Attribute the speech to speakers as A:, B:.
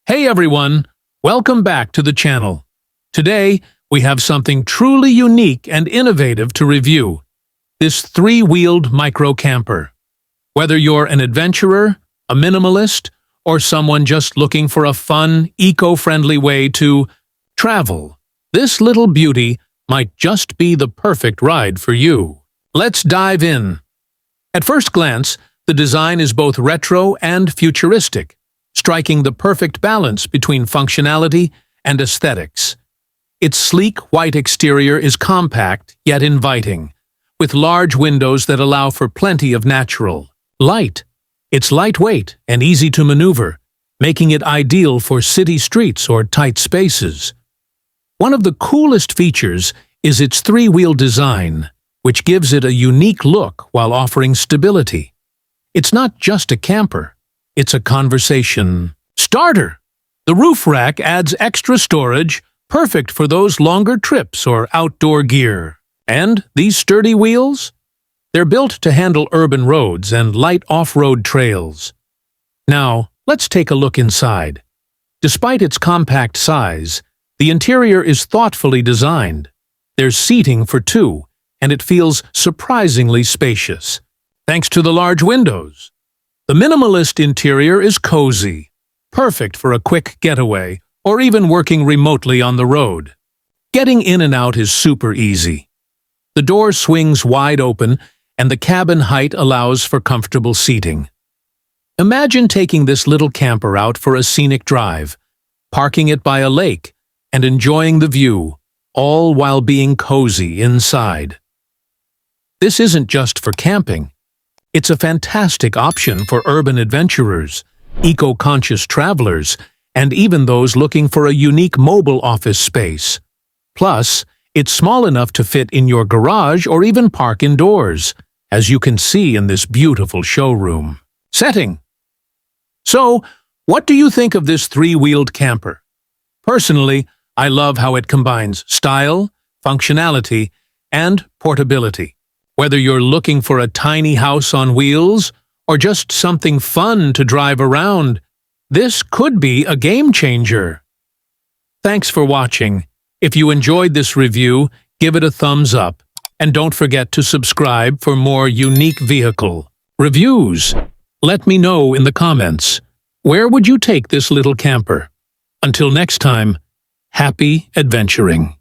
A: Hey everyone, welcome back to the channel. Today, we have something truly unique and innovative to review. This three-wheeled micro camper. Whether you're an adventurer, a minimalist, or someone just looking for a fun, eco-friendly way to travel, this little beauty might just be the perfect ride for you. Let's dive in. At first glance, the design is both retro and futuristic, striking the perfect balance between functionality and aesthetics. Its sleek white exterior is compact yet inviting, with large windows that allow for plenty of natural light. It's lightweight and easy to maneuver, making it ideal for city streets or tight spaces. One of the coolest features is its three-wheel design, which gives it a unique look while offering stability. It's not just a camper, it's a conversation starter. The roof rack adds extra storage, perfect for those longer trips or outdoor gear. And these sturdy wheels? They're built to handle urban roads and light off-road trails. Now, let's take a look inside. Despite its compact size, the interior is thoughtfully designed. There's seating for two, and it feels surprisingly spacious, thanks to the large windows. The Minimalist interior is cozy, perfect for a quick getaway or even working remotely on the road. Getting in and out is super easy. The door swings wide open, and the cabin height allows for comfortable seating. Imagine taking this little camper out for a scenic drive, parking it by a lake, and enjoying the view, all while being cozy inside. This isn't just for camping. It's a fantastic option for urban adventurers, eco-conscious travelers, and even those looking for a unique mobile office space. Plus, it's small enough to fit in your garage or even park indoors, as you can see in this beautiful showroom setting. So, what do you think of this three-wheeled camper? Personally, I love how it combines style, functionality, and portability. Whether you're looking for a tiny house on wheels or just something fun to drive around, this could be a game changer. Thanks for watching. If you enjoyed this review, give it a thumbs up, and don't forget to subscribe for more unique vehicle reviews. Let me know in the comments, where would you take this little camper? Until next time, happy adventuring.